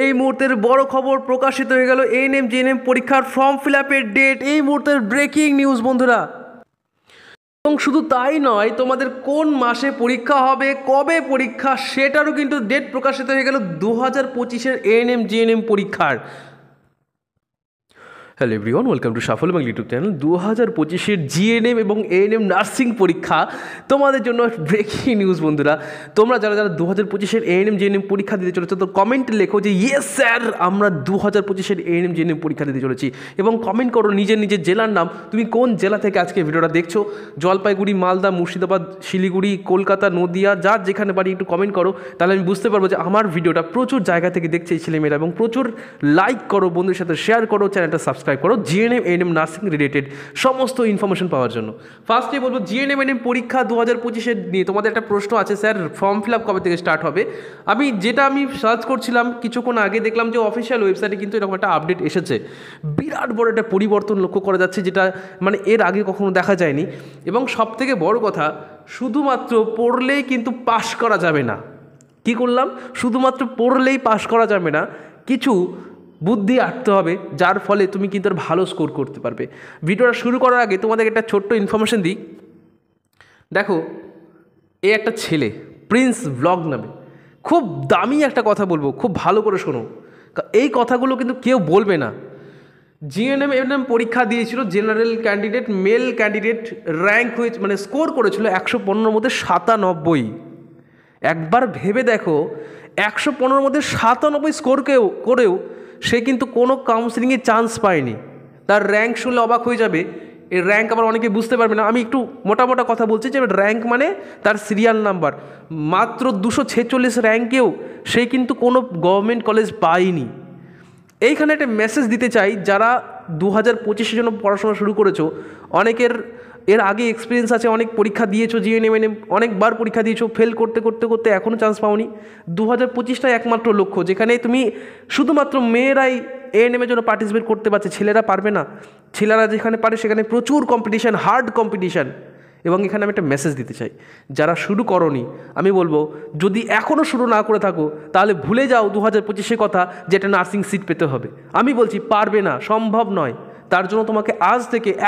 এই মুহূর্তের বড় খবর প্রকাশিত হয়ে গেল এএনএম জিএনএম পরীক্ষার ফর্ম ফিল আপের ডেট। এই মুহূর্তের ব্রেকিং নিউজ বন্ধুরা। এবং শুধু তাই নয়, তোমাদের কোন মাসে পরীক্ষা হবে, কবে পরীক্ষা, সেটারও কিন্তু ডেট প্রকাশিত হয়ে গেল 2025-এর এএনএম জিএনএম পরীক্ষার। Hello everyone, welcome to Shuffle এবং ইউটিউব চ্যানেল। 2025-এর জিএনএম এবং এএনএম নার্সিং পরীক্ষা তোমাদের জন্য ব্রেকিং নিউজ বন্ধুরা। তোমরা যারা 2025-এর এএনএম জিএনএম পরীক্ষা দিতে চলেছো, তো কমেন্টে লেখো যে ইয়েস স্যার, আমরা 2025-এর এএনএম জিএনএম পরীক্ষা দিতে চলেছি, এবং কমেন্ট করো নিজের জেলার নাম, তুমি কোন জেলা থেকে আজকে ভিডিওটা দেখছো। জলপাইগুড়ি, মালদা, মুর্শিদাবাদ, শিলিগুড়ি, কলকাতা, নদিয়া, যার যেখানে বাড়ি একটু কমেন্ট করো, তাহলে আমি বুঝতে পারবো যে আমার ভিডিওটা প্রচুর জায়গা থেকে দেখছে এই ছেলেমেয়েরা। এবং প্রচুর লাইক করো, বন্ধুদের সাথে শেয়ার করো, চ্যানেলটা সাবস্ক্রাইব করো জিএনএম এএনএম নার্সিং রিলেটেড সমস্ত ইনফরমেশন পাওয়ার জন্য। ফার্স্টে বলবো জিএনএম এএনএম পরীক্ষা 2025-এর নিয়ে তোমাদের একটা প্রশ্ন আছে, স্যার ফর্ম ফিল আপ কবে থেকে স্টার্ট হবে। আমি সার্চ করছিলাম কিছুক্ষণ আগে, দেখলাম যে অফিসিয়াল ওয়েবসাইটে কিন্তু এরকম একটা আপডেট এসেছে। বিরাট বড় একটা পরিবর্তন লক্ষ্য করা যাচ্ছে, যেটা মানে এর আগে কখনো দেখা যায়নি। এবং সবথেকে বড় কথা, শুধুমাত্র পড়লেই কিন্তু পাস করা যাবে না। কি করলাম? শুধুমাত্র পড়লেই পাস করা যাবে না, কিছু বুদ্ধি আঁটতে হবে, যার ফলে তুমি কিন্তু আর ভালো স্কোর করতে পারবে। ভিডিওটা শুরু করার আগে তোমাদের একটা ছোট্ট ইনফরমেশন দিই। দেখো, এই একটা ছেলে প্রিন্স ব্লগ নামে, খুব দামি একটা কথা বলবো, খুব ভালো করে শোনো। এই কথাগুলো কিন্তু কেউ বলবে না। জিএনএম এএনএম পরীক্ষা দিয়েছিল, general candidate male candidate, rank হয়েছে মানে স্কোর করেছিল 115-র মধ্যে 97। একবার ভেবে দেখো, 115-র মধ্যে 97 স্কোর করেও সে কিন্তু কোনো কাউন্সিলিংয়ে চান্স পায়নি। তার র্যাঙ্ক শুনলে অবাক হয়ে যাবে। এর র্যাঙ্ক আবার অনেকে বুঝতে পারবে না। আমি একটু মোটা কথা বলছি যে র্যাঙ্ক মানে তার সিরিয়াল নাম্বার। মাত্র 246 র্যাঙ্কেও সে কিন্তু কোনো গভর্নমেন্ট কলেজ পায়নি। এইখানে একটা মেসেজ দিতে চাই, যারা 2025-এর জন্য পড়াশোনা শুরু করেছো, অনেকের এর আগে এক্সপিরিয়েন্স আছে, অনেক পরীক্ষা দিয়েছো, জিএনএম এএনএম অনেকবার পরীক্ষা দিয়েছো, ফেল করতে করতে এখনও চান্স পাওনি। 2025টাই একমাত্র লক্ষ্য, যেখানে তুমি শুধুমাত্র মেয়েরাই এএনএমের জন্য পার্টিসিপেট করতে পারছে, ছেলেরা পারবে না। ছেলেরা যেখানে পারে সেখানে প্রচুর কম্পিটিশান, হার্ড কম্পিটিশান। এবং এখানে আমি একটা মেসেজ দিতে চাই, যারা শুরু করনি, আমি বলবো যদি এখনও শুরু না করে থাকো, তাহলে ভুলে যাও 2025-এর কথা, যেটা নার্সিং সিট পেতে হবে। আমি বলছি পারবে না, সম্ভব নয়। তার জন্য তোমাকে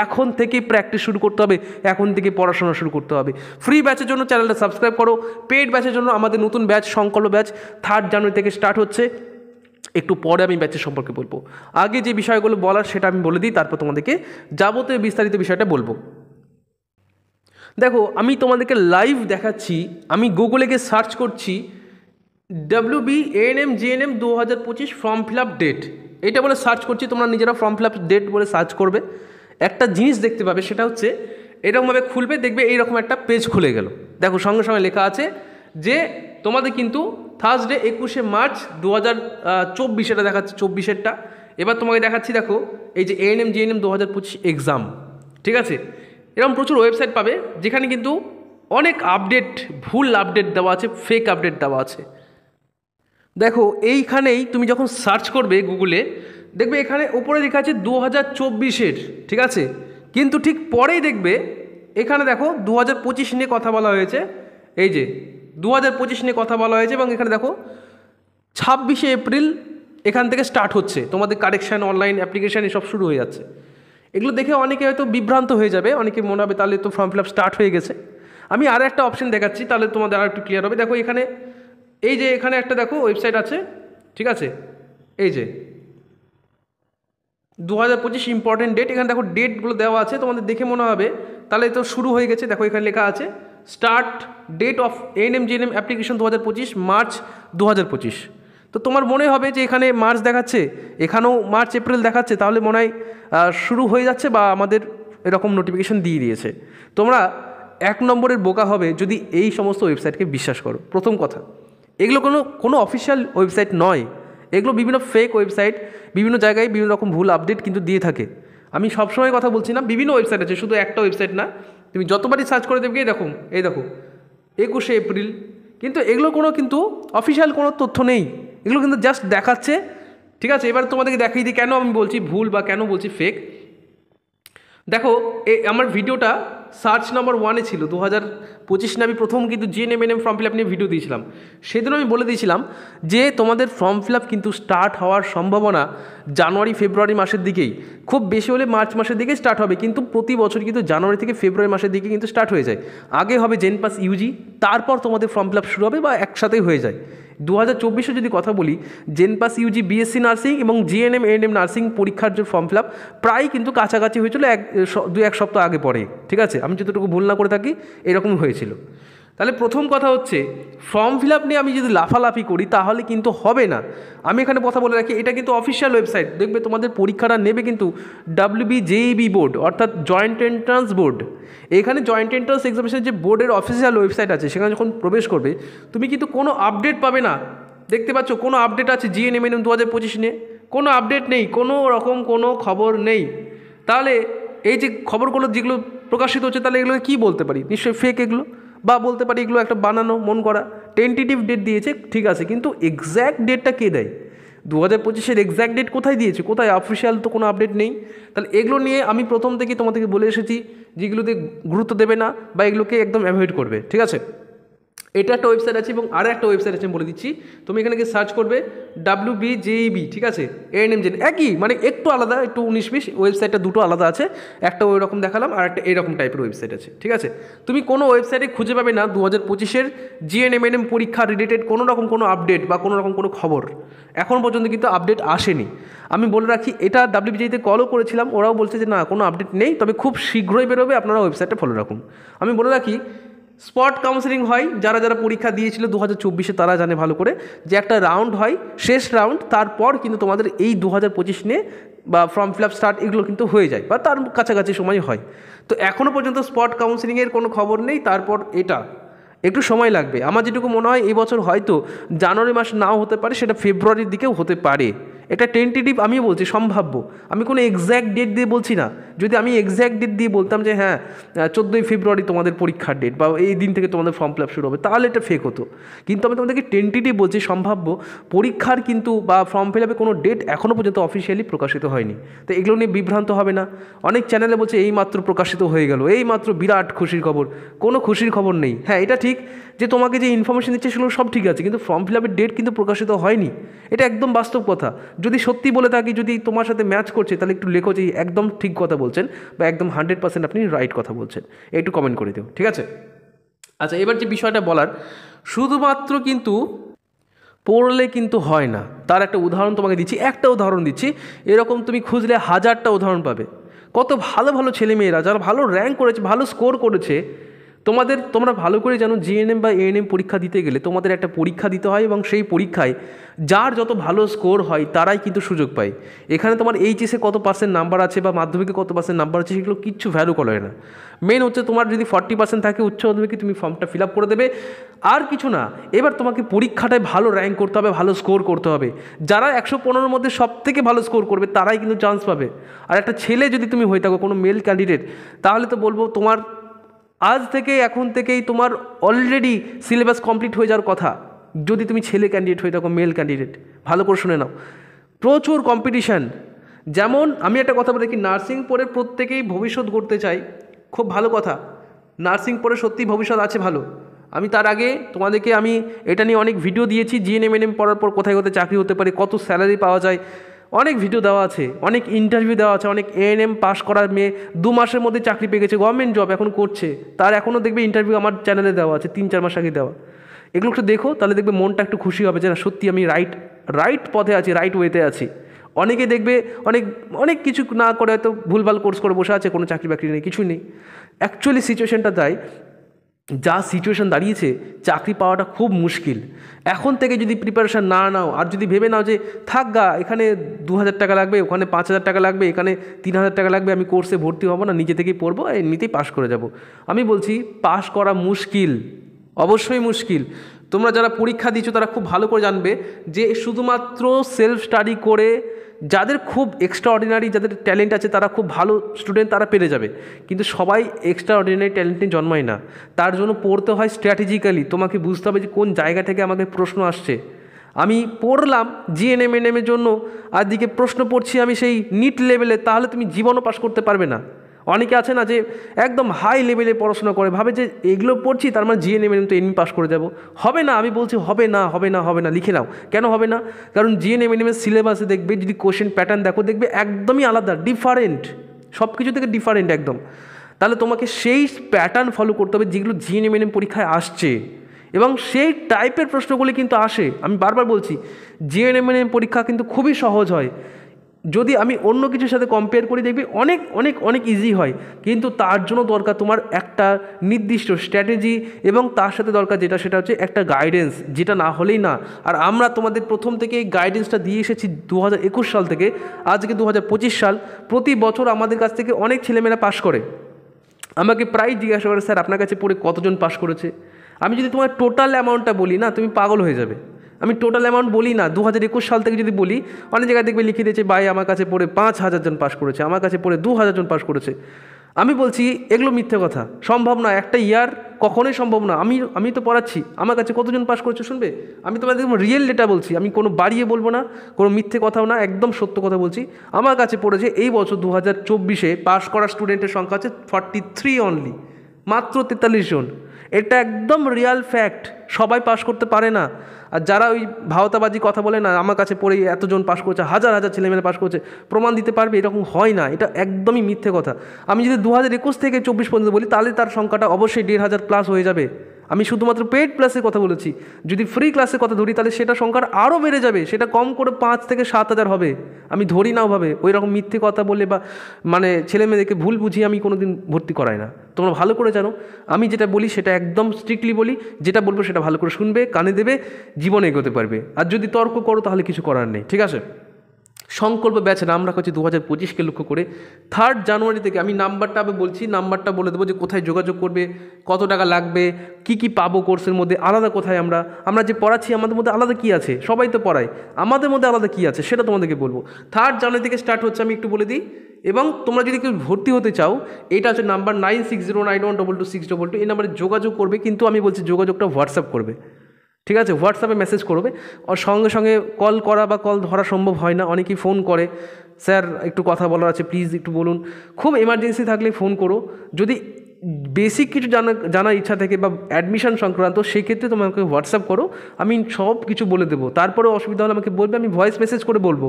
এখন থেকে প্র্যাকটিস শুরু করতে হবে, এখন থেকে পড়াশোনা শুরু করতে হবে। ফ্রি ব্যাচের জন্য চ্যানেলটা সাবস্ক্রাইব করো। পেইড ব্যাচের জন্য আমাদের নতুন ব্যাচ, সংকল্প ব্যাচ 3 জানুয়ারি থেকে স্টার্ট হচ্ছে। একটু পরে আমি ব্যাচের সম্পর্কে বলবো। আগে যে বিষয়গুলো বলার সেটা আমি বলে দিই, তারপর তোমাদেরকে যাবতীয় বিস্তারিত বিষয়টা বলবো। দেখো, আমি তোমাদেরকে লাইভ দেখাচ্ছি। আমি গুগলে গিয়ে সার্চ করছি WB ANM GNM 2025 form fill up date, এটা বলে সার্চ করছি। তোমরা নিজেরা ফর্ম ফিল আপ ডেট বলে সার্চ করবে, একটা জিনিস দেখতে পাবে, সেটা হচ্ছে এরকমভাবে খুলবে, দেখবে এইরকম একটা পেজ খুলে গেল। দেখো, সঙ্গে সঙ্গে লেখা আছে যে তোমাদের কিন্তু থার্সডে 21শে মার্চ 2024, এটা দেখাচ্ছে 24-এরটা। এবার তোমাকে দেখাচ্ছি, দেখো এই যে এএনএম জিএনএম 2025 এক্সাম, ঠিক আছে। এরকম প্রচুর ওয়েবসাইট পাবে, যেখানে কিন্তু অনেক আপডেট, ভুল আপডেট দেওয়া আছে, ফেক আপডেট দেওয়া আছে। দেখো, এইখানেই তুমি যখন সার্চ করবে গুগলে, দেখবে এখানে উপরে লেখা আছে 2024-এর, ঠিক আছে। কিন্তু ঠিক পরেই দেখবে এখানে দেখো 2025 নিয়ে কথা বলা হয়েছে। এই যে 2025 নিয়ে কথা বলা হয়েছে, এবং এখানে দেখো 26শে এপ্রিল এখান থেকে স্টার্ট হচ্ছে তোমাদের কারেকশান, অনলাইন অ্যাপ্লিকেশান এসব শুরু হয়ে যাচ্ছে। এগুলো দেখে অনেকে হয়তো বিভ্রান্ত হয়ে যাবে, অনেকে মনে হবে তাহলে তো ফর্ম ফিল আপ স্টার্ট হয়ে গেছে। আমি আর একটা অপশন দেখাচ্ছি, তাহলে তোমাদের আর একটু ক্লিয়ার হবে। দেখো এখানে, এই যে এখানে একটা দেখো ওয়েবসাইট আছে, ঠিক আছে। এই যে 2025 ইম্পর্টেন্ট ডেট, এখানে দেখো ডেটগুলো দেওয়া আছে, তোমাদের দেখে মনে হবে তাহলে তো শুরু হয়ে গেছে। দেখো এখানে লেখা আছে start date of ANM GNM application 2025 March 2025। তো তোমার মনে হবে যে এখানে মার্চ দেখাচ্ছে, এখানেও মার্চ এপ্রিল দেখাচ্ছে, তাহলে মনে হয় শুরু হয়ে যাচ্ছে, বা আমাদের এরকম নোটিফিকেশান দিয়ে দিয়েছে। তোমরা 1 নম্বরের বোকা হবে যদি এই সমস্ত ওয়েবসাইটকে বিশ্বাস করো। প্রথম কথা, এগুলো কোনো অফিসিয়াল ওয়েবসাইট নয়, এগুলো বিভিন্ন ফেক ওয়েবসাইট, বিভিন্ন জায়গায় বিভিন্ন রকম ভুল আপডেট কিন্তু দিয়ে থাকে। আমি সবসময় কথা বলছি না, বিভিন্ন ওয়েবসাইট আছে, শুধু একটা ওয়েবসাইট না। তুমি যতবারই সার্চ করে দেবে, এই দেখো 21শে এপ্রিল, কিন্তু এগুলো কিন্তু অফিসিয়াল কোনো তথ্য নেই, এগুলো কিন্তু জাস্ট দেখাচ্ছে, ঠিক আছে। এবার তোমাদেরকে দেখিয়ে দিই কেন আমি বলছি ভুল বা কেন বলছি ফেক। দেখো, আমার ভিডিওটা সার্চ নাম্বার 1-এ ছিল 2025 আমি প্রথম কিন্তু GNM NM form fill up নিয়ে ভিডিও দিয়েছিলাম। সেদিন আমি বলে দিয়েছিলাম যে তোমাদের ফর্ম ফিল আপ কিন্তু স্টার্ট হওয়ার সম্ভাবনা জানুয়ারি ফেব্রুয়ারি মাসের দিকেই, খুব বেশি হলে মার্চ মাসের দিকে স্টার্ট হবে, কিন্তু প্রতি বছর কিন্তু জানুয়ারি থেকে ফেব্রুয়ারি মাসের দিকে কিন্তু স্টার্ট হয়ে যায়। আগে হবে জেন পাস ইউজি, তারপর তোমাদের ফর্ম ফিল আপ শুরু হবে বা একসাথেই হয়ে যায়। 2024-এ যদি কথা বলি, JENPAS UG BSc nursing এবং জিএনএম এএনএম নার্সিং পরীক্ষার যে ফর্ম ফিল আপ প্রায় কিন্তু কাছাকাছি হয়েছিল, 2-1 সপ্তাহ আগে পরে, ঠিক আছে, আমি যতটুকু ভুল না করে থাকি এরকম হয়েছিল। তাহলে প্রথম কথা হচ্ছে ফর্ম ফিল আপ নিয়ে আমি যদি লাফালাফি করি তাহলে কিন্তু হবে না। আমি এখানে কথা বলে রাখি, এটা কিন্তু অফিসিয়াল ওয়েবসাইট, দেখবে তোমাদের পরীক্ষাটা নেবে কিন্তু WBJEB বোর্ড, অর্থাৎ জয়েন্ট এন্ট্রান্স বোর্ড। এখানে জয়েন্ট এন্ট্রান্স এক্সামিনেশন যে বোর্ডের অফিসিয়াল ওয়েবসাইট আছে, সেখানে যখন প্রবেশ করবে তুমি কিন্তু কোনো আপডেট পাবে না। দেখতে পাচ্ছ কোনো আপডেট আছে জিএনএম এনএম 2025 নিয়ে? কোনো আপডেট নেই, কোনো রকম কোনো খবর নেই। তাহলে এই যে খবরগুলো যেগুলো প্রকাশিত হচ্ছে, তাহলে এগুলোকে কী বলতে পারি? নিশ্চয়ই ফেক এগুলো, বা বলতে পারি এগুলো একটা বানানো মন করা টেন্টেটিভ ডেট দিয়েছে, ঠিক আছে, কিন্তু এক্স্যাক্ট ডেটটা কে দেয়? 2025-এর এক্স্যাক্ট ডেট কোথায় দিয়েছে? কোথায়? অফিসিয়াল তো কোনো আপডেট নেই। তাহলে এগুলো নিয়ে আমি প্রথম থেকেই তোমাদেরকে বলে এসেছি যেগুলোতে গুরুত্ব দেবে না বা এগুলোকে একদম অ্যাভয়েড করবে, ঠিক আছে। এটা একটা ওয়েবসাইট আছে এবং আরও একটা ওয়েবসাইট আছে, আমি বলে দিচ্ছি। তুমি এখানে গিয়ে সার্চ করবে WBJEB, ঠিক আছে, এএনএম জেন, একই মানে একটু আলাদা, একটু 19-20, ওয়েবসাইটটা দুটো আলাদা আছে, একটা ওই রকম দেখালাম আর একটা এরকম টাইপের ওয়েবসাইট আছে, ঠিক আছে। তুমি কোনো ওয়েবসাইটে খুঁজে পাবে না 2025-এর জিএনএম এনএম পরীক্ষা রিলেটেড কোনো রকম কোনো আপডেট বা কোনো রকম কোনো খবর। এখন পর্যন্ত কিন্তু আপডেট আসেনি। আমি বলে রাখি, এটা WBJEB-তে কলও করেছিলাম, ওরাও বলছে যে না কোনো আপডেট নেই, তবে খুব শীঘ্রই বেরোবে, আপনারা ওয়েবসাইটটা ফলো রাখুন। আমি বলে রাখি, স্পট কাউন্সেলিং হয়, যারা যারা পরীক্ষা দিয়েছিল 2024-এ তারা জানে ভালো করে যে একটা রাউন্ড হয়, শেষ রাউন্ড, তারপর কিন্তু তোমাদের এই 2025 নিয়ে বা ফর্ম ফিল আপ স্টার্ট এগুলো কিন্তু হয়ে যায় বা তার কাছাকাছি সময় হয়। তো এখনও পর্যন্ত স্পট কাউন্সেলিংয়ের কোনো খবর নেই। তারপর এটা একটু সময় লাগবে। আমার যেটুকু মনে হয় এই বছর হয়তো জানুয়ারি মাস নাও হতে পারে, সেটা ফেব্রুয়ারির দিকেও হতে পারে। এটা টেন্টেটিভ আমিও বলছি, সম্ভাব্য, আমি কোনো এক্স্যাক্ট ডেট দিয়ে বলছি না। যদি আমি এক্স্যাক্ট ডেট দিয়ে বলতাম যে হ্যাঁ 14ই ফেব্রুয়ারি তোমাদের পরীক্ষার ডেট বা এই দিন থেকে তোমাদের ফর্ম ফিল আপ শুরু হবে, তাহলে এটা ফেক হতো। কিন্তু আমি তোমাদেরকে টেন্টেটিভ বলছি, সম্ভাব্য পরীক্ষার কিন্তু বা ফর্ম ফিল আপে কোনো ডেট এখনও পর্যন্ত অফিসিয়ালি প্রকাশিত হয়নি। তো এগুলো নিয়ে বিভ্রান্ত হবে না। অনেক চ্যানেলে বলছে এই মাত্র প্রকাশিত হয়ে গেল, এই মাত্র বিরাট খুশির খবর। কোনো খুশির খবর নেই। হ্যাঁ, এটা ঠিক যে তোমাকে যে ইনফরমেশন দিচ্ছে সেগুলো সব ঠিক আছে, কিন্তু ফর্ম ফিল আপের ডেট কিন্তু প্রকাশিত হয়নি। এটা একদম বাস্তব কথা। যদি সত্যি বলে থাকি, যদি তোমার সাথে ম্যাচ করছে, তাহলে একটু লেখো যে একদম ঠিক কথা বলছেন বা একদম 100% আপনি রাইট কথা বলছেন, একটু কমেন্ট করে দিও, ঠিক আছে। আচ্ছা, এবার যে বিষয়টা বলার, শুধুমাত্র কিন্তু পড়লে কিন্তু হয় না। তার একটা উদাহরণ তোমাকে দিচ্ছি, একটা উদাহরণ দিচ্ছি, এরকম তুমি খুঁজলে 1000টা উদাহরণ পাবে। কত ভালো ভালো ছেলেমেয়েরা যারা ভালো র্যাঙ্ক করেছে, ভালো স্কোর করেছে, তোমরা ভালো করে জানো জিএনএম বা এএনএম পরীক্ষা দিতে গেলে তোমাদের একটা পরীক্ষা দিতে হয় এবং সেই পরীক্ষায় যার যত ভালো স্কোর হয় তারাই কিন্তু সুযোগ পায়। এখানে তোমার এইচএসে কত পার্সেন্ট নাম্বার আছে বা মাধ্যমিকে কত পার্সেন্ট নাম্বার আছে সেগুলো কিচ্ছু ভ্যালু করে না। মেন হচ্ছে তোমার যদি 40% থাকে উচ্চ মাধ্যমিকে, তুমি ফর্মটা ফিল আপ করে দেবে, আর কিছু না। এবার তোমাকে পরীক্ষাটায় ভালো র্যাঙ্ক করতে হবে, ভালো স্কোর করতে হবে। যারা 115-র মধ্যে সব থেকে ভালো স্কোর করবে তারাই কিন্তু চান্স পাবে। আর একটা ছেলে যদি তুমি হয়ে থাকো, কোনো মেল ক্যান্ডিডেট, তাহলে তো বলবো তোমার আজ থেকে এখন থেকেই তোমার অলরেডি সিলেবাস কমপ্লিট হয়ে যাওয়ার কথা। যদি তুমি ছেলে ক্যান্ডিডেট হয়ে থাকো, মেল ক্যান্ডিডেট, ভালো করে শুনে নাও, প্রচুর কম্পিটিশান। যেমন আমি একটা কথা বলে কি, নার্সিং পড়ে প্রত্যেকেই ভবিষ্যৎ গড়তে চাই, খুব ভালো কথা। নার্সিং পড়ে সত্যিই ভবিষ্যৎ আছে ভালো। আমি তার আগে তোমাদেরকে আমি এটা নিয়ে অনেক ভিডিও দিয়েছি, জিএনএম এনএম পড়ার পর কোথায় কোথায় চাকরি হতে পারে, কত স্যালারি পাওয়া যায়, অনেক ভিডিও দেওয়া আছে, অনেক ইন্টারভিউ দেওয়া আছে। অনেক এএনএম পাস করার মেয়ে 2 মাসের মধ্যে চাকরি পেয়ে গেছে, গভর্নমেন্ট জব এখন করছে, তার এখনও দেখবে ইন্টারভিউ আমার চ্যানেলে দেওয়া আছে, 3-4 মাস আগে দেওয়া। এগুলো একটু দেখো, তাহলে দেখবে মনটা একটু খুশি হবে যে না সত্যি আমি রাইট পথে আছি, রাইট ওয়েতে আছি। অনেকে দেখবে অনেক কিছু না করে হয়তো ভুলভাল কোর্স করে বসে আছে, কোনো চাকরি বাকরি নেই, কিছুই নেই। অ্যাকচুয়ালি সিচুয়েশনটা তাই, যা সিচুয়েশন দাঁড়িয়েছে চাকরি পাওয়াটা খুব মুশকিল। এখন থেকে যদি প্রিপারেশান না নাও আর যদি ভেবে নাও যে থাক গা, এখানে 2000 টাকা লাগবে, ওখানে 5000 টাকা লাগবে, এখানে 3000 টাকা লাগবে, আমি কোর্সে ভর্তি হব না, নিজে থেকেই পড়বো, এমনিতেই পাশ করে যাব, আমি বলছি পাশ করা মুশকিল, অবশ্যই মুশকিল। তোমরা যারা পরীক্ষা দিচ্ছ তারা খুব ভালো করে জানবে যে শুধুমাত্র সেলফ স্টাডি করে যাদের খুব এক্সট্রা অর্ডিনারি, যাদের ট্যালেন্ট আছে, তারা খুব ভালো স্টুডেন্ট, তারা পেরে যাবে। কিন্তু সবাই এক্সট্রা অর্ডিনারি ট্যালেন্টে জন্মায় না, তার জন্য পড়তে হয় স্ট্র্যাটেজিক্যালি। তোমাকে বুঝতে হবে যে কোন জায়গা থেকে আমাকে প্রশ্ন আসছে। আমি পড়লাম জিএনএম এনএমের জন্য, আর দিকে প্রশ্ন পড়ছি আমি সেই নিট লেভেলে, তাহলে তুমি জীবনও পাস করতে পারবে না। অনেকে আছে না যে একদম হাই লেভেলে পড়াশোনা করে, ভাবে যে এগুলো পড়ছি তার মানে জিএনএম তো এমনি পাস করে যাব। হবে না, আমি বলছি হবে না, হবে না, হবে না, লিখে নাও। কেন হবে না? কারণ জিএনএম এর সিলেবাসে দেখবে, যদি কোশ্চেন প্যাটার্ন দেখো, দেখবে একদমই আলাদা, ডিফারেন্ট, সব কিছু থেকে ডিফারেন্ট একদম। তাহলে তোমাকে সেই প্যাটার্ন ফলো করতে হবে যেগুলো জিএনএম পরীক্ষায় আসছে, এবং সেই টাইপের প্রশ্নগুলি কিন্তু আসে। আমি বারবার বলছি, জিএনএম পরীক্ষা কিন্তু খুবই সহজ হয়। যদি আমি অন্য কিছুর সাথে কম্পেয়ার করি, দেখবি অনেক অনেক অনেক ইজি হয়, কিন্তু তার জন্য দরকার তোমার একটা নির্দিষ্ট স্ট্র্যাটেজি, এবং তার সাথে দরকার যেটা, সেটা হচ্ছে একটা গাইডেন্স, যেটা না হলেই না। আর আমরা তোমাদের প্রথম থেকে এই গাইডেন্সটা দিয়ে এসেছি 2021 সাল থেকে, আজকে 2025 সাল। প্রতি বছর আমাদের কাছ থেকে অনেক ছেলেমেয়েরা পাশ করে। আমাকে প্রায় জিজ্ঞাসা করে, স্যার আপনার কাছে পড়ে কতজন পাশ করেছে? আমি যদি তোমার টোটাল অ্যামাউন্টটা বলি না, তুমি পাগল হয়ে যাবে। আমি টোটাল অ্যামাউন্ট বলি না, 2021 সাল থেকে যদি বলি, অনেক জায়গায় দেখবে লিখে দিয়েছে, ভাই আমার কাছে পড়ে 5,000 জন পাশ করেছে, আমার কাছে পড়ে 2,000 জন পাশ করেছে। আমি বলছি এগুলো মিথ্যে কথা, সম্ভব না, একটা ইয়ার কখনোই সম্ভব না। আমি তো পড়াচ্ছি, আমার কাছে কতজন পাশ করেছে শুনবে? আমি তোমাদের রিয়েল ডেটা বলছি, আমি কোনো বাড়িয়ে বলবো না, কোনো মিথ্যে কথাও না, একদম সত্য কথা বলছি। আমার কাছে পড়েছে এই বছর 2024-এ পাশ করা স্টুডেন্টের সংখ্যা হচ্ছে 43 অনলি, মাত্র 43 জন। এটা একদম রিয়াল ফ্যাক্ট, সবাই পাস করতে পারে না। আর যারা ওই ভাওতাবাজি কথা বলে না, আমার কাছে পড়ে এতজন পাস করেছে, হাজার হাজার ছেলেমেয়েরা পাস করেছে, প্রমাণ দিতে পারবে? এরকম হয় না, এটা একদমই মিথ্যে কথা। আমি যদি 2021 থেকে 24 পর্যন্ত বলি, তাহলে তার সংখ্যাটা অবশ্যই 1,500 প্লাস হয়ে যাবে। আমি শুধুমাত্র পেইড ক্লাসের কথা বলেছি। যদি ফ্রি ক্লাসের কথা ধরি, তাহলে সেটা সংখ্যা আরও বেড়ে যাবে, সেটা কম করে 5 থেকে 7,000 হবে। আমি ধরি নাও ভাবে, ওই রকম মিথ্যে কথা বলে বা মানে ছেলেমেয়েদেরকে ভুল বুঝিয়ে আমি কোনো দিন ভর্তি করাই না। তোমরা ভালো করে জানো, আমি যেটা বলি সেটা একদম স্ট্রিক্টলি বলি, যেটা বলবো সেটা ভালো করে শুনবে, কানে দেবে, জীবনে এগোতে পারবে। আর যদি তর্ক করো তাহলে কিছু করার নেই, ঠিক আছে? সংকল্প ব্যাচ নাম রাখা হচ্ছে 2025-কে লক্ষ্য করে। 3 জানুয়ারি থেকে আমি নাম্বারটা আবার বলছি, নাম্বারটা বলে দেবো যে কোথায় যোগাযোগ করবে, কত টাকা লাগবে, কি কি পাবো কোর্সের মধ্যে, আলাদা কোথায় আমরা যে পড়াচ্ছি আমাদের মধ্যে আলাদা কি আছে, সবাই তো পড়ায়, আমাদের মধ্যে আলাদা কি আছে সেটা তোমাদেরকে বলবো। 3 জানুয়ারি থেকে স্টার্ট হচ্ছে, আমি একটু বলে দিই। এবং তোমরা যদি কেউ ভর্তি হতে চাও, এটা হচ্ছে নাম্বার 9609122622, এই নাম্বারে যোগাযোগ করবে। কিন্তু আমি বলছি যোগাযোগটা হোয়াটসঅ্যাপ করবে, ঠিক আছে? হোয়াটসঅ্যাপে মেসেজ করবে। আর সঙ্গে সঙ্গে কল করা বা কল ধরা সম্ভব হয় না, অনেকেই ফোন করে, স্যার একটু কথা বলার আছে, প্লিজ একটু বলুন। খুব এমার্জেন্সি থাকলে ফোন করো। যদি বেসিক কিছু জানার ইচ্ছা থাকে বা অ্যাডমিশন সংক্রান্ত, সেক্ষেত্রে তোমাকে হোয়াটসঅ্যাপ করো, আমি সব কিছু বলে দেবো। তারপরে অসুবিধা হলে আমাকে বলবে, আমি ভয়েস মেসেজ করে বলবো।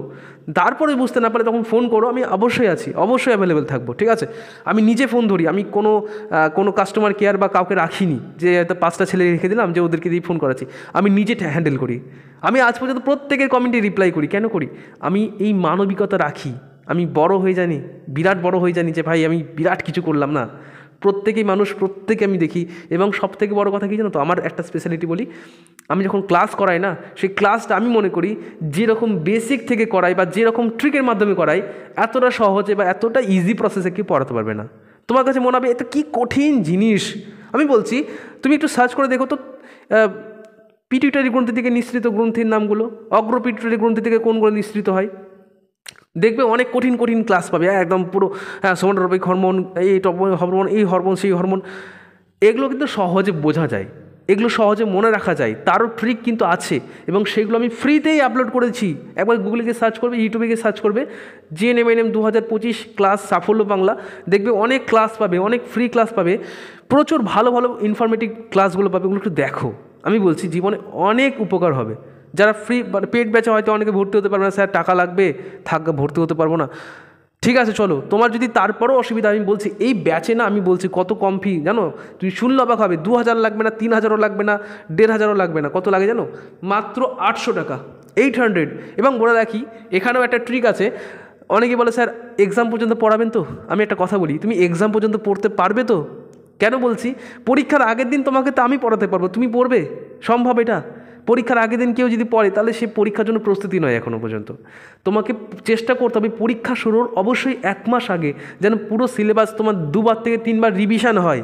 তারপরে বুঝতে না পারে তখন ফোন করো, আমি অবশ্যই আছি, অবশ্যই অ্যাভেলেবেল থাকবো, ঠিক আছে? আমি নিজে ফোন ধরি, আমি কোনো কাস্টমার কেয়ার বা কাউকে রাখিনি যে হয়তো 5টা ছেলে রেখে দিলাম যে ওদেরকে দিয়ে ফোন করাচ্ছি। আমি নিজে হ্যান্ডেল করি। আমি আজ পর্যন্ত প্রত্যেকের কমেন্টে রিপ্লাই করি। কেন করি? আমি এই মানবিকতা রাখি। আমি বড় হয়ে জানি, বিরাট বড় হয়ে জানি যে ভাই আমি বিরাট কিছু করলাম না। প্রত্যেকেই মানুষ, প্রত্যেকে আমি দেখি। এবং সবথেকে বড় কথা কী জানো তো, আমার একটা স্পেশালিটি বলি, আমি যখন ক্লাস করাই না, সেই ক্লাসটা আমি মনে করি যেরকম বেসিক থেকে করাই বা যেরকম ট্রিকের মাধ্যমে করাই, এতটা সহজে বা এতটা ইজি প্রসেসে কেউ পড়াতে পারবে না। তোমার কাছে মনে হবে এটা কী কঠিন জিনিস। আমি বলছি তুমি একটু সার্চ করে দেখো তো, পিটুইটারি গ্রন্থি থেকে নিঃসৃত গ্রন্থির নামগুলো, অগ্রপিটুইটারি গ্রন্থি থেকে কোনগুলো নিঃসৃত হয়, দেখবে অনেক কঠিন কঠিন ক্লাস পাবে, একদম পুরো সোমাটোট্রপিক হরমোন, এই হরমোন, এই হরমোন, সেই হরমোন। এগুলো কিন্তু সহজে বোঝা যায়, এগুলো সহজে মনে রাখা যায়, তারও ট্রিক কিন্তু আছে। এবং সেগুলো আমি ফ্রিতেই আপলোড করেছি। একবার গুগলে গিয়ে সার্চ করবে, ইউটিউবে গিয়ে সার্চ করবে, জিএনএম 2025 ক্লাস সাফল্য বাংলা, দেখবে অনেক ক্লাস পাবে, অনেক ফ্রি ক্লাস পাবে, প্রচুর ভালো ভালো ইনফরমেটিভ ক্লাসগুলো পাবে। ওগুলো একটু দেখো, আমি বলছি জীবনে অনেক উপকার হবে। যারা ফ্রি মানে পেড ব্যাচে হয়তো অনেকে ভর্তি হতে পারবে না, স্যার টাকা লাগবে, ভর্তি হতে পারবো না, ঠিক আছে চলো। তোমার যদি তারপরও অসুবিধা, আমি বলছি এই ব্যাচে না, আমি বলছি কত কম ফি জানো? তুই শুনলে অবাক হবে, 2,000 লাগবে না, 3,000ও লাগবে না, 1,500ও লাগবে না। কত লাগে জানো? মাত্র 800 টাকা, 800। এবং বলে রাখি, এখানেও একটা ট্রিক আছে। অনেকে বলে স্যার এক্সাম পর্যন্ত পড়াবেন তো? আমি একটা কথা বলি, তুমি এক্সাম পর্যন্ত পড়তে পারবে তো? কেন বলছি? পরীক্ষার আগের দিন তোমাকে তো আমি পড়াতে পারবো, তুমি পড়বে? সম্ভব এটা? পরীক্ষার আগের দিন কেউ যদি পড়ে, তাহলে সে পরীক্ষার জন্য প্রস্তুতি নয় এখনও পর্যন্ত। তোমাকে চেষ্টা করতে হবে পরীক্ষা শুরুর অবশ্যই 1 মাস আগে যেন পুরো সিলেবাস তোমার 2বার থেকে 3বার রিভিশন হয়।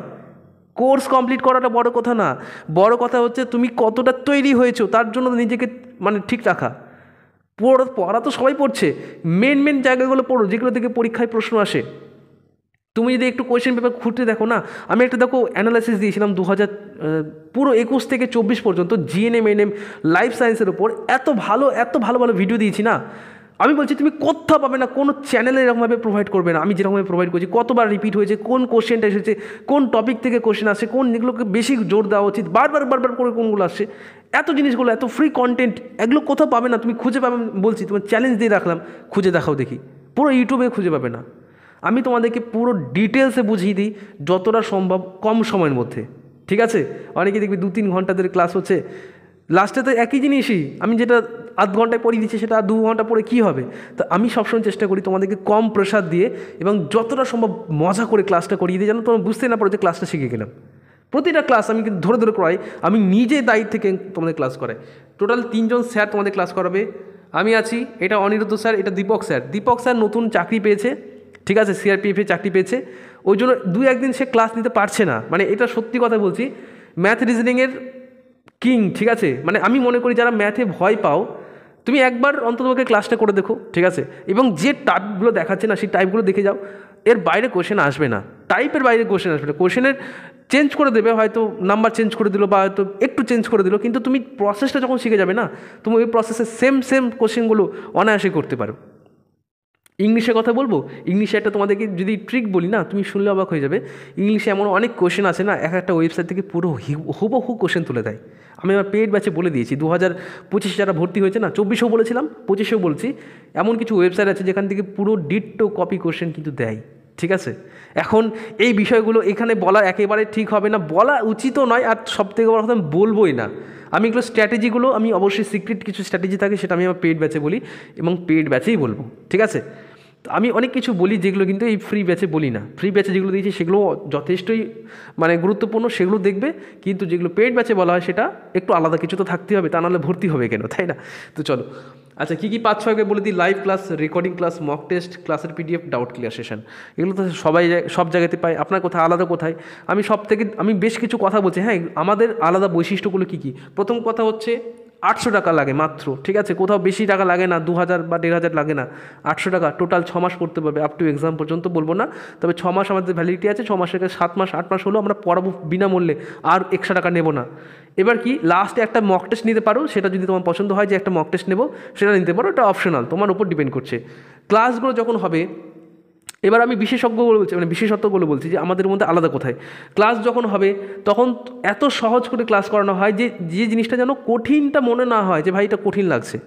কোর্স কমপ্লিট করাটা বড় কথা না, বড় কথা হচ্ছে তুমি কতটা তৈরি হয়েছো তার জন্য নিজেকে মানে ঠিক রাখা। পড়া তো সবাই পড়ছে, মেন জায়গাগুলো পড়ো যেগুলো থেকে পরীক্ষায় প্রশ্ন আসে। তুমি যদি একটু কোয়েশ্চেন পেপার খুঁটে দেখো না, আমি একটা দেখো অ্যানালাইসিস দিয়েছিলাম পুরো 21 থেকে 24 পর্যন্ত জিএনএম লাইফ সায়েন্সের ওপর, এত ভালো ভালো ভিডিও দিয়েছি না। আমি বলছি তুমি কোথাও পাবে না, কোনো চ্যানেলে এরকমভাবে প্রোভাইড করবে না আমি যেরকমভাবে প্রোভাইড করছি। কতবার রিপিট হয়েছে, কোন কোশ্চেনটা এসেছে, কোন টপিক থেকে কোশ্চেন আসছে, কোন যেগুলোকে বেশি জোর দেওয়া উচিত, বারবার করে কোনগুলো আসছে, এত জিনিসগুলো, এত ফ্রি কন্টেন্ট, এগুলো কোথাও পাবে না। তুমি খুঁজে পাবে বলছি, তোমার চ্যালেঞ্জ দিয়ে রাখলাম, খুঁজে দেখাও দেখি। পুরো ইউটিউবে খুঁজে পাবে না। আমি তোমাদেরকে পুরো ডিটেলসে বুঝিয়ে দিই যতটা সম্ভব কম সময়ের মধ্যে, ঠিক আছে? অনেকে দেখবি 2-3 ঘন্টা ধরে ক্লাস হচ্ছে, লাস্টে তো একই জিনিসই, আমি যেটা আধ ঘন্টায় পড়িয়ে দিচ্ছি সেটা 2 ঘন্টা পরে কী হবে? তো আমি সবসময় চেষ্টা করি তোমাদেরকে কম প্রেশার দিয়ে এবং যতটা সম্ভব মজা করে ক্লাসটা করিয়ে দিই, যেন তোমরা বুঝতে না পারো যে ক্লাসটা শিখে গেলাম। প্রতিটা ক্লাস আমি কিন্তু ধরে করাই, আমি নিজে দায়িত্ব থেকে তোমাদের ক্লাস করাই। টোটাল 3 জন স্যার তোমাদের ক্লাস করাবে, আমি আছি, এটা অনিরুদ্ধ স্যার, এটা দীপক স্যার নতুন চাকরি পেয়েছে, ঠিক আছে, সিআরপিএফে চাকরি পেয়েছে, ওই জন্য 2-1 দিন সে ক্লাস নিতে পারছে না। মানে এটা সত্যি কথা বলছি, ম্যাথ রিজনিংয়ের কিং, ঠিক আছে? মানে আমি মনে করি যারা ম্যাথে ভয় পাও, তুমি একবার অন্ততপক্ষে ক্লাসটা করে দেখো, ঠিক আছে? এবং যে টাইপগুলো দেখাচ্ছে না সেই টাইপগুলো দেখে যাও, এর বাইরে কোশ্চেন আসবে না, টাইপের বাইরে কোশ্চেন আসবে না। কোশ্চেনের চেঞ্জ করে দেবে, হয়তো নাম্বার চেঞ্জ করে দিল বা হয়তো একটু চেঞ্জ করে দিল, কিন্তু তুমি প্রসেসটা যখন শিখে যাবে না, তুমি ওই প্রসেসে সেম কোশ্চেনগুলো অনায়াসে করতে পারো। ইংলিশে কথা বলবো, ইংলিশে একটা তোমাদেরকে যদি ট্রিক বলি না, তুমি শুনলে অবাক হয়ে যাবে। ইংলিশে এমন অনেক কোশ্চেন আছে না, একটা ওয়েবসাইট থেকে পুরো হুবহু কোশ্চেন তুলে দেয়। আমি আমার পেড ব্যাচে বলে দিয়েছি, 2025 যারা ভর্তি হয়েছে না, 24-এও বলেছিলাম, 25-এও বলছি, এমন কিছু ওয়েবসাইট আছে যেখান থেকে পুরো ডিট্টো কপি কোশ্চেন কিন্তু দেয়, ঠিক আছে? এখন এই বিষয়গুলো এখানে বলা একেবারে ঠিক হবে না, বলা উচিতও নয়, আর সবথেকে বড় কথা আমি বলবোই না। আমি এগুলো স্ট্র্যাটেজিগুলো, আমি অবশ্যই সিক্রেট কিছু স্ট্র্যাটেজি থাকে, সেটা আমি আমার পেড ব্যাচে বলি এবং পেড ব্যাচেই বলবো, ঠিক আছে? আমি অনেক কিছু বলি যেগুলো কিন্তু এই ফ্রি ব্যাচে বলি না। ফ্রি ব্যাচে যেগুলো দিয়েছি সেগুলো যথেষ্টই মানে গুরুত্বপূর্ণ, সেগুলো দেখবে, কিন্তু যেগুলো পেড ব্যাচে বলা হয় সেটা একটু আলাদা কিছু তো থাকতে হবে, তা নাহলে ভর্তি হবে কেন, তাই না? তো চলো, আচ্ছা কী পাচ্ছ আগে বলে দিই। Live class, recording class, mock test, ক্লাসের পিডিএফ, ডাউট ক্লিয়ার সেশন, এগুলো তো সব জায়গাতে পাই। আপনার কোথায় আলাদা কোথায়? আমি বেশ কিছু কথা বলছি, হ্যাঁ, আমাদের আলাদা বৈশিষ্ট্যগুলো কী কী। প্রথম কথা হচ্ছে 800 টাকা লাগে মাত্র, ঠিক আছে? কোথাও বেশি টাকা লাগে না, 2000 বা 1500 লাগে না, 800 টাকা টোটাল 6 মাস পড়তে পারবে, আপ টু এক্সাম পর্যন্ত বলবো না, তবে 6 মাস আমাদের ভ্যালিডিটি আছে, 6 মাসের 7 মাস 8 মাস হলেও আমরা পড়াবো বিনামূল্যে, আর এক্সট্রা টাকা নেব না। এবার কি লাস্টে একটা মক টেস্ট নিতে পারো, সেটা যদি তোমার পছন্দ হয় যে একটা মক টেস্ট নেবো, সেটা নিতে পারো, এটা অপশনাল, তোমার উপর ডিপেন্ড করছে। ক্লাসগুলো যখন হবে, এবার আমি বিশেষত্বগুলো বলছি যে আমাদের মধ্যে আলাদা কোথায়। ক্লাস যখন হবে তখন এত সহজ করে ক্লাস করানো হয় যে জিনিসটা যেন কঠিনটা মনে না হয় যে ভাই এটা কঠিন লাগছে।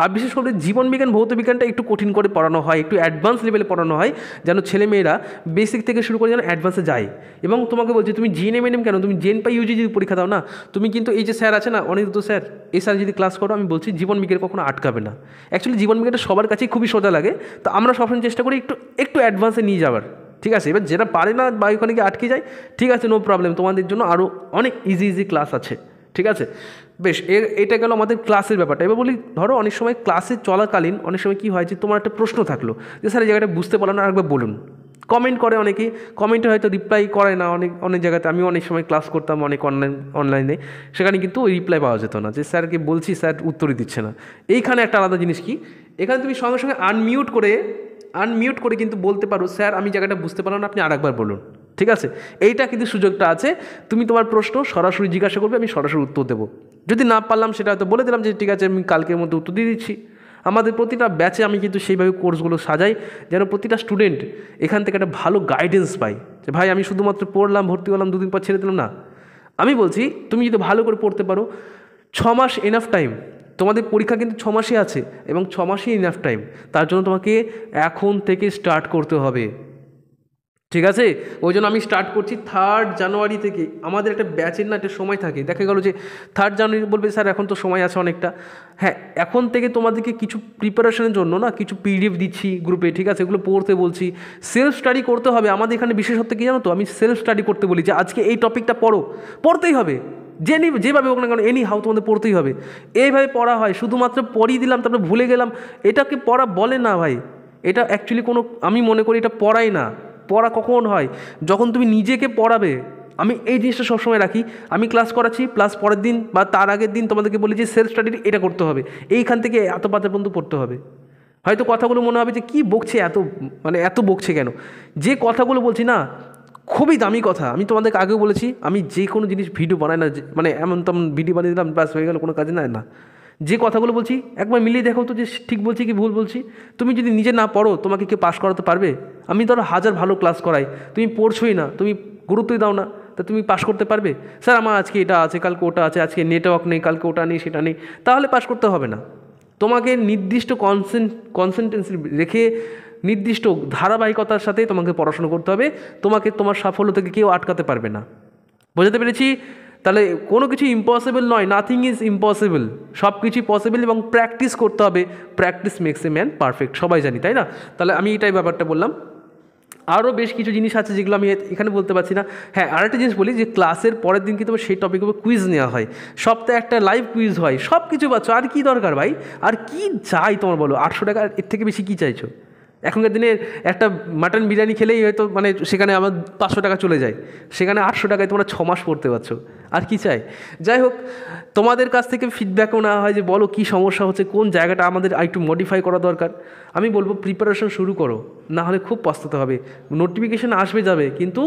আর বিশেষ করে জীবনবিজ্ঞান, ভৌতবিজ্ঞানটা একটু কঠিন করে পড়ানো হয়, একটু অ্যাডভান্স লেভেলে পড়ানো হয়, যেন ছেলেমেয়েরা বেসিক থেকে শুরু করে যেন অ্যাডভান্সে যায়। এবং তোমাকে বলছি, তুমি জিএনএম কেন, তুমি জেন পাই ইউজি যদি পরীক্ষা দাও না, তুমি কিন্তু এই যে স্যার আছে না, অনিরুদ্ধ স্যার, এই স্যার যদি ক্লাস করো, আমি বলছি জীবনবিজ্ঞান কখনো আটকাবে না। অ্যাকচুয়ালি জীবনবিজ্ঞানটা সবার কাছেই খুবই সোজা লাগে, তো আমরা সবসময় চেষ্টা করি একটু অ্যাডভান্সে নিয়ে যাওয়ার, ঠিক আছে? এবার যেটা পারে না বা ওখানে গিয়ে আটকে যায়, ঠিক আছে, নো প্রবলেম, তোমাদের জন্য আরও অনেক ইজি ক্লাস আছে, ঠিক আছে? বেশ, এটা গেল আমাদের ক্লাসের ব্যাপারটা। এবার বলি, ধরো অনেক সময় ক্লাসে চলাকালীন অনেক সময় কী হয় যে তোমার একটা প্রশ্ন থাকলো যে স্যার এই জায়গাটা বুঝতে পারলাম না, আরেকবার বলুন। কমেন্ট করে অনেকেই, কমেন্টে হয়তো রিপ্লাই করে না, অনেক জায়গাতে আমি অনেক সময় ক্লাস করতাম অনেক অনলাইনে, সেখানে কিন্তু ওই রিপ্লাই পাওয়া যেত না, যে স্যারকে বলছি স্যার উত্তরই দিচ্ছে না। এইখানে একটা আলাদা জিনিস কি, এখানে তুমি সঙ্গে সঙ্গে আনমিউট করে কিন্তু বলতে পারো স্যার আমি জায়গাটা বুঝতে পারলাম না, আপনি আরেকবার বলুন, ঠিক আছে? এইটা কিন্তু সুযোগটা আছে, তুমি তোমার প্রশ্ন সরাসরি জিজ্ঞাসা করবে, আমি সরাসরি উত্তর দেবো। যদি না পারলাম সেটা হয়তো বলে দিলাম যে ঠিক আছে আমি কালকের মধ্যে উত্তর দিয়ে দিচ্ছি। আমাদের প্রতিটা ব্যাচে আমি কিন্তু সেইভাবে কোর্সগুলো সাজাই যেন প্রতিটা স্টুডেন্ট এখান থেকে একটা ভালো গাইডেন্স পায়, যে ভাই আমি শুধুমাত্র পড়লাম, ভর্তি হলাম, 2 দিন পর ছেড়ে দিলাম না। আমি বলছি তুমি যদি ভালো করে পড়তে পারো, 6 মাস এনাফ টাইম, তোমাদের পরীক্ষা কিন্তু 6 মাসে আছে এবং 6 মাসই এনাফ টাইম, তার জন্য তোমাকে এখন থেকে স্টার্ট করতে হবে, ঠিক আছে? ওই জন্য আমি স্টার্ট করছি 3 জানুয়ারি থেকে। আমাদের একটা ব্যাচের না একটা সময় থাকে, দেখা গেল যে 3 জানুয়ারি বলবে স্যার এখন তো সময় আছে অনেকটা, হ্যাঁ, এখন থেকে তোমাদেরকে কিছু প্রিপারেশনের জন্য না কিছু পিডিএফ দিচ্ছি গ্রুপে, ঠিক আছে? এগুলো পড়তে বলছি, সেলফ স্টাডি করতে হবে। আমাদের এখানে বিশেষত্ব কী জানো তো, আমি সেলফ স্টাডি করতে বলি, যে আজকে এই টপিকটা পড়তেই হবে, যেভাবে হোক না কেন, এনি হাউ তোমাদের পড়তেই হবে। এইভাবে পড়া হয়, শুধুমাত্র পড়িয়ে দিলাম তারপরে ভুলে গেলাম, এটাকে পড়া বলে না ভাই। এটা অ্যাকচুয়ালি আমি মনে করি এটা পড়াই না। পড়া কখন হয়, যখন তুমি নিজেকে পড়াবে। আমি এই জিনিসটা সবসময় রাখি, আমি ক্লাস করাচ্ছি প্লাস পরের দিন বা তার আগের দিন তোমাদেরকে বলি যে সেলফ স্টাডি এটা করতে হবে, এইখান থেকে এত পাতা পর্যন্ত পড়তে হবে। হয়তো কথাগুলো মনে হবে যে কী বকছে, এত বকছে কেন, যে কথাগুলো বলছি না খুবই দামি কথা। আমি তোমাদেরকে আগেও বলেছি, আমি যে কোনো জিনিস ভিডিও বানাই না, এমন তেমন ভিডিও বানিয়ে দিলাম ব্যাস হয়ে গেল, কোনো কাজে না। যে কথাগুলো বলছি একবার মিলিয়ে দেখো তো যে ঠিক বলছি কি ভুল বলছি। তুমি যদি নিজে না পড়ো তোমাকে কেউ পাস করাতে পারবে? আমি ধরো হাজার ভালো ক্লাস করাই, তুমি পড়ছোই না, তুমি গুরুত্বই দাও না, তা তুমি পাস করতে পারবে? স্যার আমার আজকে এটা আছে, কালকে ওটা আছে, আজকে নেটওয়ার্ক নেই, কালকে ওটা নেই, সেটা নেই, তাহলে পাস করতে হবে না। তোমাকে নির্দিষ্ট কনসেন্ট্রেন্সি রেখে নির্দিষ্ট ধারাবাহিকতার সাথে তোমাকে পড়াশোনা করতে হবে। তোমাকে তোমার সাফল্য থেকে কেউ আটকাতে পারবে না। বোঝাতে পেরেছি? তাহলে কোনো কিছু ইম্পসিবল নয়, নাথিং ইজ ইম্পসিবল, সব কিছুই পসিবল, এবং প্র্যাকটিস করতে হবে। Practice makes a man perfect, সবাই জানি, তাই না? তাহলে আমি এটাই ব্যাপারটা বললাম। আরও বেশ কিছু জিনিস আছে যেগুলো আমি এখানে বলতে পারছি না। হ্যাঁ, আরেকটা জিনিস বলি যে ক্লাসের পরের দিন কিন্তু সেই টপিকের উপর কুইজ নেওয়া হয়, সপ্তাহে একটা লাইভ কুইজ হয়, সব কিছু পাচ্ছ। আর কি দরকার ভাই? আর কি চাই তোমার বলো? 800 টাকা, এর থেকে বেশি কী চাইছো? এখনকার দিনে একটা মাটন বিরিয়ানি খেলেই হয়তো মানে সেখানে আমার 500 টাকা চলে যায়, সেখানে 800 টাকায় তোমরা 6 মাস পড়তে পারছো। আর কি চাই? যাই হোক, তোমাদের কাছ থেকে ফিডব্যাকও নেওয়া হয় যে বলো কী সমস্যা হচ্ছে, কোন জায়গাটা আমাদের একটু মডিফাই করা দরকার। আমি বলবো প্রিপারেশন শুরু করো, না হলে খুব পস্তাতে হবে। নোটিফিকেশান আসবে যাবে, কিন্তু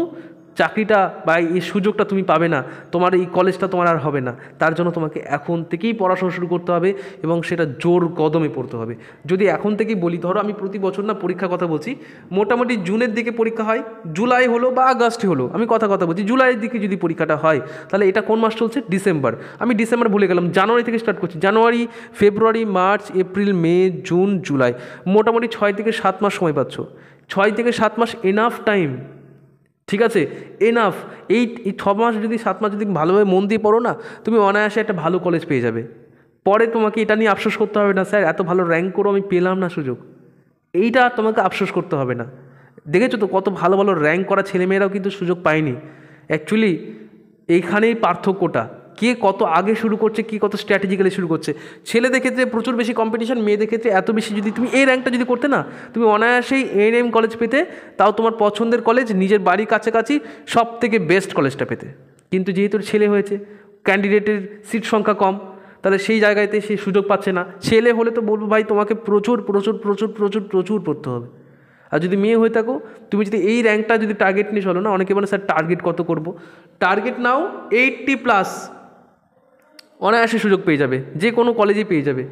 চাকরিটা বা এই সুযোগটা তুমি পাবে না, তোমার এই কলেজটা তোমার আর হবে না। তার জন্য তোমাকে এখন থেকেই পড়াশোনা শুরু করতে হবে, এবং সেটা জোর কদমে পড়তে হবে। যদি এখন থেকেই বলি, ধরো আমি প্রতি বছর না পরীক্ষার কথা বলছি, মোটামুটি জুনের দিকে পরীক্ষা হয়, জুলাই হলো বা আগস্টে হলো, আমি কথা বলছি, জুলাইয়ের দিকে যদি পরীক্ষাটা হয়, তাহলে এটা কোন মাস চলছে? ডিসেম্বর। আমি ডিসেম্বর ভুলে গেলাম, জানুয়ারি থেকে স্টার্ট করছি। জানুয়ারি, ফেব্রুয়ারি, মার্চ, এপ্রিল, মে, জুন, জুলাই, মোটামুটি 6 থেকে 7 মাস সময় পাচ্ছ। 6 থেকে 7 মাস এনাফ টাইম, ঠিক আছে? এনাফ। এই 6 মাস যদি 7 মাস যদি ভালোভাবে মন দিয়ে পড়ো না, তুমি অনায়াসে একটা ভালো কলেজ পেয়ে যাবে। পরে তোমাকে এটা নিয়ে আফসোস করতে হবে না, স্যার এত ভালো র্যাঙ্ক করো আমি পেলাম না সুযোগ, এইটা আর তোমাকে আফসোস করতে হবে না। দেখেছো তো কত ভালো ভালো র্যাঙ্ক করা ছেলেমেয়েরাও কিন্তু সুযোগ পায়নি। অ্যাকচুয়ালি এইখানেই পার্থক্যটা, কে কত আগে শুরু করছে, কে কত স্ট্র্যাটেজিক্যালি শুরু করছে। ছেলেদের ক্ষেত্রে প্রচুর বেশি কম্পিটিশন, মেয়েদের ক্ষেত্রে এত বেশি। যদি তুমি এই র্যাঙ্কটা যদি করতে না, তুমি অনায়াসেই এএনএম কলেজ পেতে, তাও তোমার পছন্দের কলেজ, নিজের বাড়ির কাছাকাছি, সব থেকে বেস্ট কলেজটা পেতে। কিন্তু যেহেতু ছেলে হয়েছে, ক্যান্ডিডেটের সিট সংখ্যা কম, তাহলে সেই জায়গাতে সে সুযোগ পাচ্ছে না। ছেলে হলে তো বলবো ভাই তোমাকে প্রচুর প্রচুর প্রচুর প্রচুর প্রচুর পড়তে হবে। আর যদি মেয়ে হয়ে থাকো, তুমি যদি এই র্যাঙ্কটা যদি টার্গেট নিয়ে চলো না, অনেকে বলে স্যার টার্গেট কত করব? টার্গেট নাও 80+, অনায়াসে সুযোগ পেয়ে যাবে, যে কোনো কলেজে পেয়ে যাবে।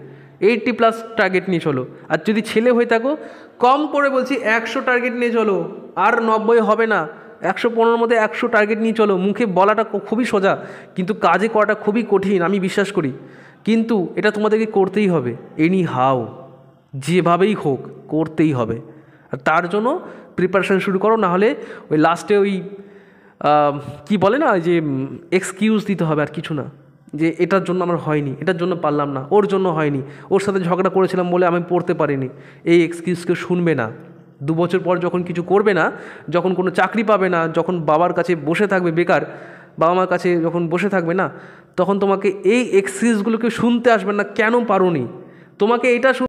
80+ টার্গেট নিয়ে চলো। আর যদি ছেলে হয়ে থাকো, কম করে বলছি 100 টার্গেট নিয়ে চলো, আর 90 হবে না। 115-র মধ্যে 100 টার্গেট নিয়ে চলো। মুখে বলাটা খুবই সোজা, কিন্তু কাজে করাটা খুবই কঠিন, আমি বিশ্বাস করি। কিন্তু এটা তোমাদেরকে করতেই হবে, এনি হাউ, যেভাবেই হোক করতেই হবে। আর তার জন্য প্রিপারেশান শুরু করো, না হলে ওই লাস্টে ওই কি বলে না, যে এক্সকিউজ দিতে হবে, আর কিছু না, যে এটার জন্য আমার হয়নি, এটার জন্য পারলাম না, ওর জন্য হয়নি, ওর সাথে ঝগড়া করেছিলাম বলে আমি পড়তে পারিনি। এই এক্সকিউজ কেউ শুনবে না। 2 বছর পর যখন কিছু করবে না, যখন কোনো চাকরি পাবে না, যখন বাবার কাছে বসে থাকবে বেকার, বাবা মার কাছে যখন বসে থাকবে না, তখন তোমাকে এই এক্সকিউজগুলোকে শুনতে আসবে না, কেন পারোনি, তোমাকে এটা